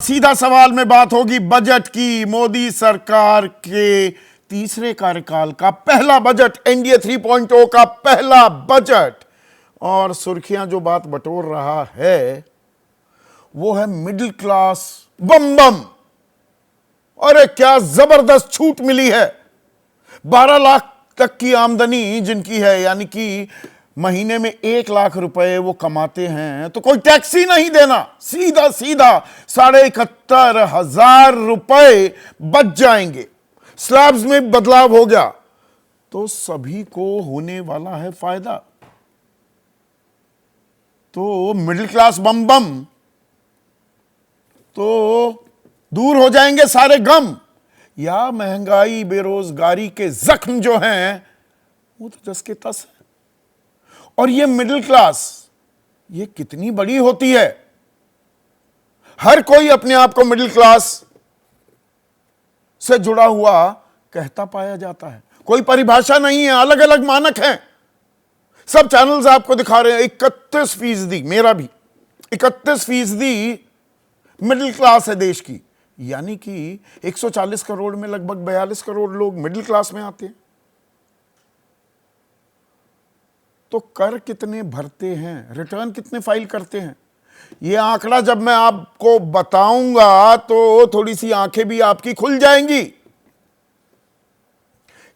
सीधा सवाल में बात होगी बजट की। मोदी सरकार के तीसरे कार्यकाल का पहला बजट, एनडीए 3.0 का पहला बजट। और सुर्खियां जो बात बटोर रहा है वो है मिडिल क्लास बम बम। अरे क्या जबरदस्त छूट मिली है। 12 लाख तक की आमदनी जिनकी है, यानी कि महीने में 1 लाख रुपए वो कमाते हैं, तो कोई टैक्स ही नहीं देना। सीधा सीधा 71,500 रुपए बच जाएंगे। स्लैब्स में बदलाव हो गया तो सभी को होने वाला है फायदा। तो मिडिल क्लास बम बम तो दूर हो जाएंगे सारे गम। या महंगाई बेरोजगारी के जख्म जो हैं वो तो जस के तस है। और ये मिडिल क्लास ये कितनी बड़ी होती है। हर कोई अपने आप को मिडिल क्लास से जुड़ा हुआ कहता पाया जाता है। कोई परिभाषा नहीं है, अलग अलग मानक हैं। सब चैनल्स आपको दिखा रहे हैं 31%, मेरा भी 31% मिडिल क्लास है देश की। यानी कि 140 करोड़ में लगभग 42 करोड़ लोग मिडिल क्लास में आते हैं। तो कर कितने भरते हैं, रिटर्न कितने फाइल करते हैं, ये आंकड़ा जब मैं आपको बताऊंगा तो थोड़ी सी आंखें भी आपकी खुल जाएंगी।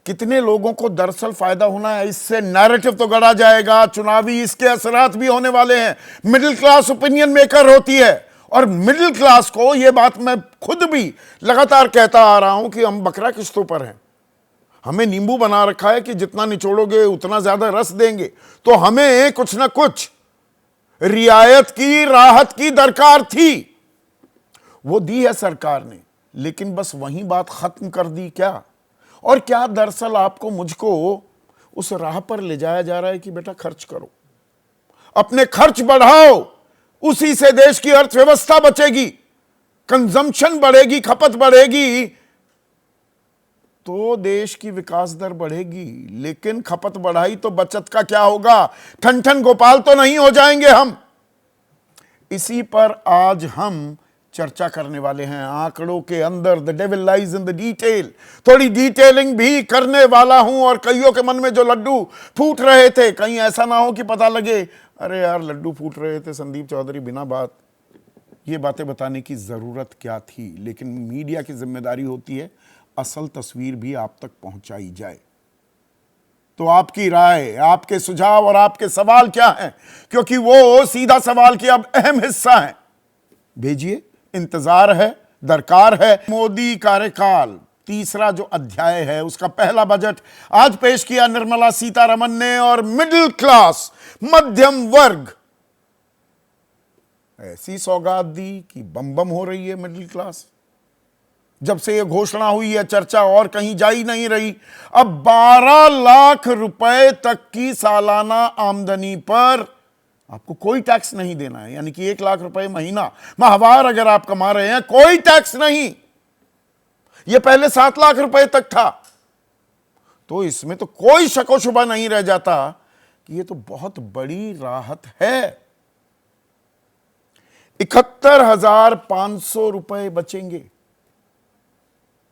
कितने लोगों को दरअसल फायदा होना है, इससे नैरेटिव तो गढ़ा जाएगा, चुनावी इसके असरात भी होने वाले हैं। मिडिल क्लास ओपिनियन मेकर होती है। और मिडिल क्लास को यह बात मैं खुद भी लगातार कहता आ रहा हूं कि हम बकरा किश्तों पर हैं। हमें नींबू बना रखा है कि जितना निचोड़ोगे उतना ज्यादा रस देंगे। तो हमें कुछ ना कुछ रियायत की, राहत की दरकार थी, वो दी है सरकार ने। लेकिन बस वहीं बात खत्म कर दी क्या? और क्या दरअसल आपको मुझको उस राह पर ले जाया जा रहा है कि बेटा खर्च करो, अपने खर्च बढ़ाओ, उसी से देश की अर्थव्यवस्था बचेगी, कंजम्पशन बढ़ेगी, खपत बढ़ेगी तो देश की विकास दर बढ़ेगी। लेकिन खपत बढ़ाई तो बचत का क्या होगा? ठन ठन गोपाल तो नहीं हो जाएंगे हम। इसी पर आज हम चर्चा करने वाले हैं। आंकड़ों के अंदर the devil lies in the detail. थोड़ी डिटेलिंग भी करने वाला हूं। और कईयों के मन में जो लड्डू फूट रहे थे, कहीं ऐसा ना हो कि पता लगे अरे यार लड्डू फूट रहे थे संदीप चौधरी बिना बात, ये बातें बताने की जरूरत क्या थी। लेकिन मीडिया की जिम्मेदारी होती है असल तस्वीर भी आप तक पहुंचाई जाए। तो आपकी राय, आपके सुझाव और आपके सवाल क्या हैं? क्योंकि वो सीधा सवाल की अब अहम हिस्सा है। भेजिए, इंतजार है, दरकार है। मोदी कार्यकाल तीसरा जो अध्याय है उसका पहला बजट आज पेश किया निर्मला सीतारमन ने। और मिडिल क्लास, मध्यम वर्ग, ऐसी सौगात दी कि बम बम हो रही है मिडिल क्लास। जब से यह घोषणा हुई है चर्चा और कहीं जा ही नहीं रही। अब 12 लाख रुपए तक की सालाना आमदनी पर आपको कोई टैक्स नहीं देना है। यानी कि 1 लाख रुपए महीना माहवार अगर आप कमा रहे हैं, कोई टैक्स नहीं। यह पहले 7 लाख रुपए तक था। तो इसमें तो कोई शको शुबा नहीं रह जाता कि यह तो बहुत बड़ी राहत है। 71,500 रुपए बचेंगे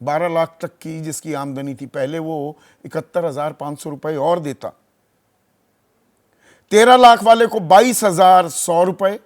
12 लाख तक की जिसकी आमदनी थी। पहले वो 71,500 रुपए और देता। 13 लाख वाले को 22,100 रुपए,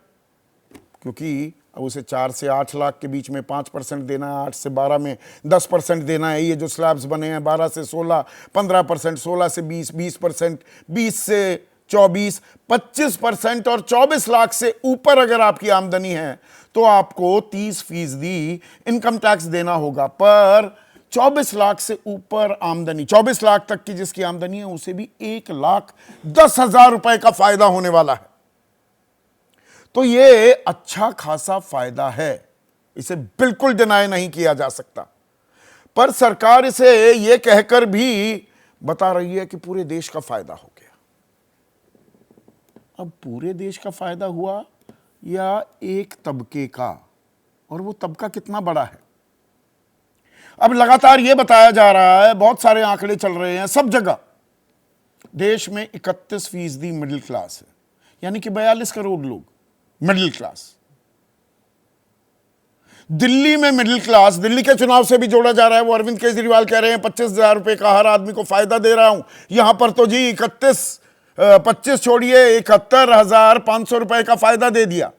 क्योंकि अब उसे 4 से 8 लाख के बीच में 5% देना है, 8 से 12 में 10% देना है। ये जो स्लैब्स बने हैं 12 से 16, 15%, 16 से 20, 20%, 20 से 24, 25% और 24 लाख से ऊपर अगर आपकी आमदनी है तो आपको 30% इनकम टैक्स देना होगा। पर 24 लाख से ऊपर आमदनी, 24 लाख तक की जिसकी आमदनी है उसे भी 1,10,000 रुपए का फायदा होने वाला है। तो यह अच्छा खासा फायदा है, इसे बिल्कुल डिनाई नहीं किया जा सकता। पर सरकार इसे यह कहकर भी बता रही है कि पूरे देश का फायदा हो गया। अब पूरे देश का फायदा हुआ या एक तबके का, और वो तबका कितना बड़ा है? अब लगातार यह बताया जा रहा है, बहुत सारे आंकड़े चल रहे हैं सब जगह, देश में 31% मिडिल क्लास है। यानी कि 42 करोड़ लोग मिडिल क्लास। दिल्ली में मिडिल क्लास, दिल्ली के चुनाव से भी जोड़ा जा रहा है, वो अरविंद केजरीवाल कह रहे हैं 25,000 रुपए का हर आदमी को फायदा दे रहा हूं। यहां पर तो जी 25 छोड़िए 71,500 रुपए का फायदा दे दिया।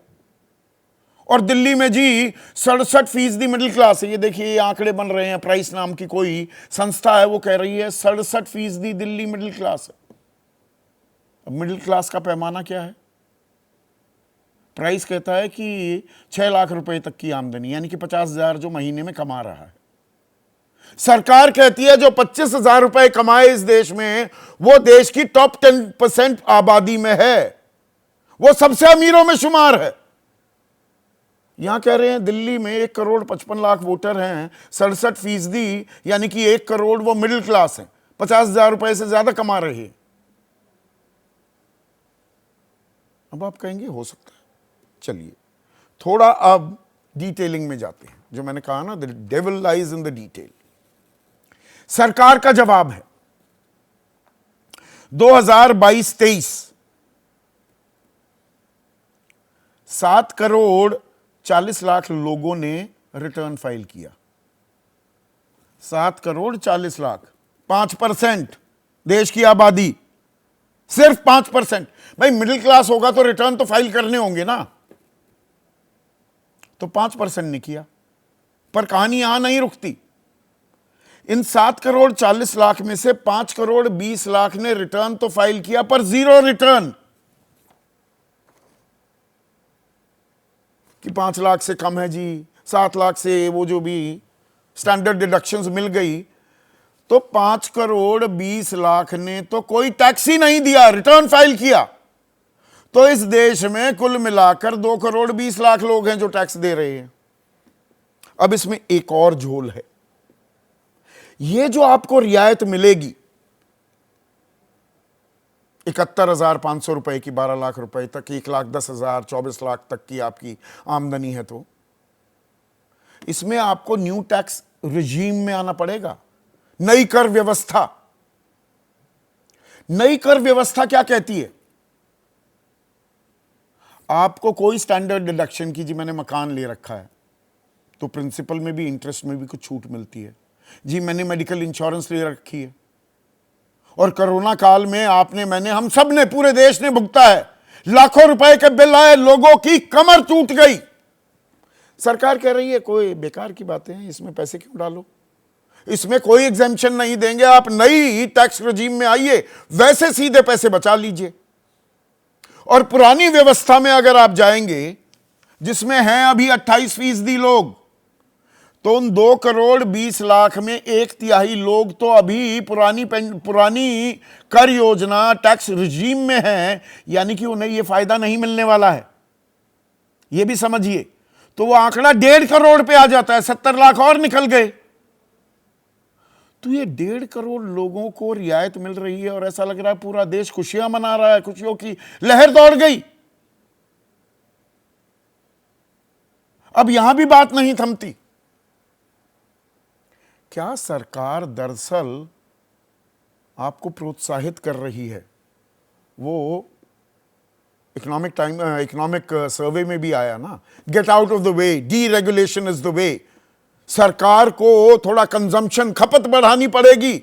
और दिल्ली में जी 67% मिडिल क्लास है। ये देखिए ये आंकड़े बन रहे हैं, प्राइस नाम की कोई संस्था है वो कह रही है 67% दिल्ली मिडिल क्लास है। अब मिडिल क्लास का पैमाना क्या है? प्राइस कहता है कि 6 लाख रुपए तक की आमदनी, यानी कि 50,000 जो महीने में कमा रहा है। सरकार कहती है जो 25,000 रुपए कमाए इस देश में, वो देश की टॉप 10% आबादी में है, वो सबसे अमीरों में शुमार है। यहां कह रहे हैं दिल्ली में 1,55,00,000 वोटर हैं, 67% यानी कि 1 करोड़ वो मिडिल क्लास हैं, 50,000 रुपए से ज्यादा कमा रहे हैं। अब आप कहेंगे हो सकता है, चलिए थोड़ा अब डिटेलिंग में जाते हैं। जो मैंने कहा ना, the devil lies in the detail. सरकार का जवाब है 2022-23 7,40,00,000 लोगों ने रिटर्न फाइल किया। 7,40,00,000, 5% देश की आबादी, सिर्फ 5%। भाई मिडिल क्लास होगा तो रिटर्न तो फाइल करने होंगे ना, तो 5% ने किया। पर कहानी यहां नहीं रुकती। इन 7,40,00,000 में से 5,20,00,000 ने रिटर्न तो फाइल किया, पर 0 रिटर्न कि 5 लाख से कम है जी, 7 लाख से वो जो भी स्टैंडर्ड डिडक्शंस मिल गई, तो 5,20,00,000 ने तो कोई टैक्स ही नहीं दिया, रिटर्न फाइल किया। तो इस देश में कुल मिलाकर 2,20,00,000 लोग हैं जो टैक्स दे रहे हैं। अब इसमें एक और झोल है। ये जो आपको रियायत मिलेगी 71,500 रुपए की, 12 लाख रुपए तक, 1,10,000, 24 लाख तक की आपकी आमदनी है, तो इसमें आपको न्यू टैक्स रिजीम में आना पड़ेगा। नई कर व्यवस्था। नई कर व्यवस्था क्या कहती है? आपको कोई स्टैंडर्ड डिडक्शन की, जी मैंने मकान ले रखा है तो प्रिंसिपल में भी इंटरेस्ट में भी कुछ छूट मिलती है, जी मैंने मेडिकल इंश्योरेंस ले रखी है, और कोरोना काल में आपने, मैंने, हम सब ने, पूरे देश ने भुगता है। लाखों रुपए के बिल आए, लोगों की कमर टूट गई। सरकार कह रही है कोई बेकार की बातें हैं, इसमें पैसे क्यों डालो, इसमें कोई एग्जेम्पशन नहीं देंगे, आप नई टैक्स रेजिम में आइए, वैसे सीधे पैसे बचा लीजिए। और पुरानी व्यवस्था में अगर आप जाएंगे, जिसमें हैं अभी 28% लोग, तो उन 2,20,00,000 में 1/3 लोग तो अभी पुरानी कर योजना टैक्स रिजीम में हैं, यानी कि उन्हें यह फायदा नहीं मिलने वाला है। यह भी समझिए। तो वो आंकड़ा 1.5 करोड़ पे आ जाता है, 70 लाख और निकल गए। तो ये 1.5 करोड़ लोगों को रियायत मिल रही है और ऐसा लग रहा है पूरा देश खुशियां मना रहा है, खुशियों की लहर दौड़ गई। अब यहां भी बात नहीं थमती। क्या सरकार दरअसल आपको प्रोत्साहित कर रही है? वो इकोनॉमिक सर्वे में भी आया ना, get out of the way, deregulation is the way. सरकार को थोड़ा कंजम्पशन, खपत बढ़ानी पड़ेगी,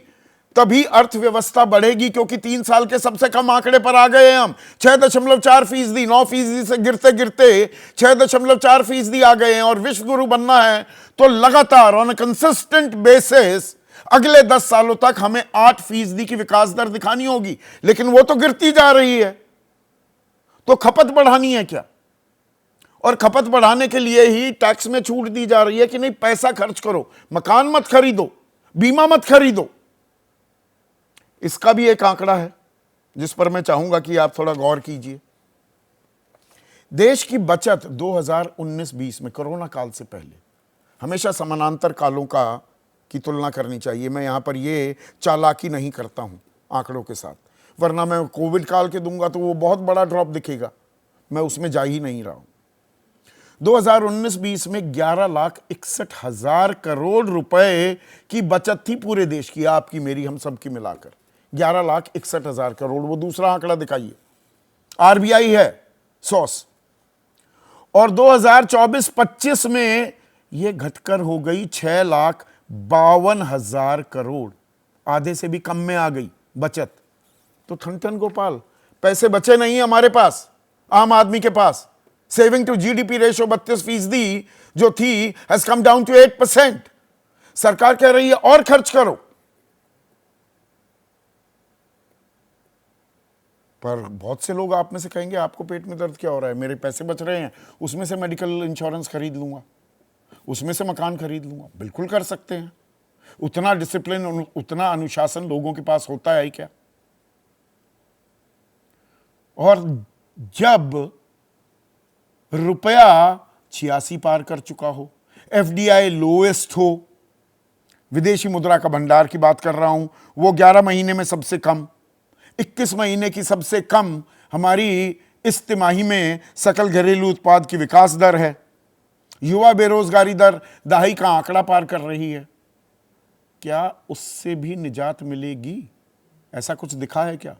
तभी अर्थव्यवस्था बढ़ेगी। क्योंकि 3 साल के सबसे कम आंकड़े पर आ गए हम, 6.4%, 9% से गिरते गिरते 6.4% आ गए हैं। और विश्व गुरु बनना है तो लगातार ऑन अ कंसिस्टेंट बेसिस अगले 10 सालों तक हमें 8% की विकास दर दिखानी होगी, लेकिन वो तो गिरती जा रही है। तो खपत बढ़ानी है क्या? और खपत बढ़ाने के लिए ही टैक्स में छूट दी जा रही है कि नहीं, पैसा खर्च करो, मकान मत खरीदो, बीमा मत खरीदो। इसका भी एक आंकड़ा है जिस पर मैं चाहूंगा कि आप थोड़ा गौर कीजिए। देश की बचत 2019-20 में, कोरोना काल से पहले, हमेशा समानांतर कालों की तुलना करनी चाहिए। मैं यहां पर ये चालाकी नहीं करता हूं आंकड़ों के साथ, वरना मैं कोविड काल के दूंगा तो वो बहुत बड़ा ड्रॉप दिखेगा, मैं उसमें जा ही नहीं रहा हूं। 2019-20 में 11,61,000 करोड़ रुपए की बचत थी पूरे देश की, आपकी, मेरी, हम सब की मिलाकर 11,61,000 करोड़। वो दूसरा आंकड़ा दिखाइए, आरबीआई है, सॉस। और 2024-25 में ये घटकर हो गई 6,52,000 करोड़, आधे से भी कम में आ गई बचत। तो ठन गोपाल, पैसे बचे नहीं हमारे पास, आम आदमी के पास। सेविंग टू जीडीपी रेशो 32% जो थी हैज कम डाउन टू 8%। सरकार कह रही है और खर्च करो, पर बहुत से लोग आप में से कहेंगे आपको पेट में दर्द क्या हो रहा है, मेरे पैसे बच रहे हैं, उसमें से मेडिकल इंश्योरेंस खरीद लूंगा, उसमें से मकान खरीद लूंगा। बिल्कुल कर सकते हैं, उतना डिसिप्लिन, उतना अनुशासन लोगों के पास होता है क्या? और जब रुपया 86 पार कर चुका हो, एफडीआई लोएस्ट हो, विदेशी मुद्रा का भंडार की बात कर रहा हूं, वो 11 महीने में सबसे कम, 21 महीने की सबसे कम हमारी इस तिमाही में सकल घरेलू उत्पाद की विकास दर है, युवा बेरोजगारी दर दहाई का आंकड़ा पार कर रही है, क्या उससे भी निजात मिलेगी? ऐसा कुछ दिखा है क्या?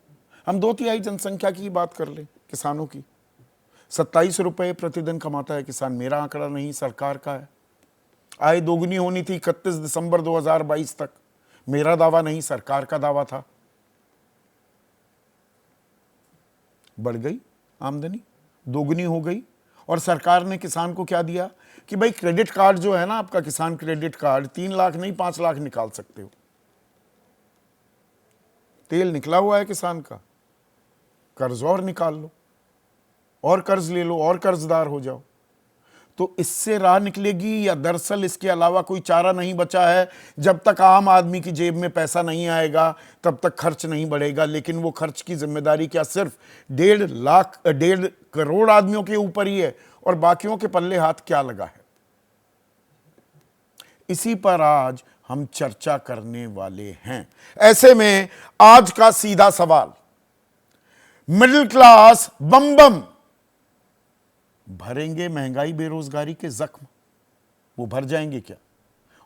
हम 2/3 जनसंख्या की बात कर लें, किसानों की। 27 रुपए प्रतिदिन कमाता है किसान, मेरा आंकड़ा नहीं, सरकार का है। आय दोगुनी होनी थी 31 दिसंबर 2022 तक, मेरा दावा नहीं, सरकार का दावा था। बढ़ गई आमदनी, दोगुनी हो गई, और सरकार ने किसान को क्या दिया कि भाई क्रेडिट कार्ड जो है ना आपका, किसान क्रेडिट कार्ड, 3 लाख नहीं 5 लाख निकाल सकते हो। तेल निकला हुआ है किसान का, कर्ज और निकाल लो, और कर्ज ले लो, और कर्जदार हो जाओ। तो इससे राह निकलेगी, या दरअसल इसके अलावा कोई चारा नहीं बचा है? जब तक आम आदमी की जेब में पैसा नहीं आएगा तब तक खर्च नहीं बढ़ेगा, लेकिन वो खर्च की जिम्मेदारी क्या सिर्फ 1.5 करोड़ आदमियों के ऊपर ही है, और बाकियों के पल्ले हाथ क्या लगा है? इसी पर आज हम चर्चा करने वाले हैं। ऐसे में आज का सीधा सवाल, मिडिल क्लास बम बम भरेंगे महंगाई बेरोजगारी के जख्म, वो भर जाएंगे क्या?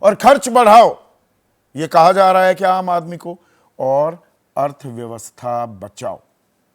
और खर्च बढ़ाओ, ये कहा जा रहा है कि आम आदमी को, और अर्थव्यवस्था बचाओ।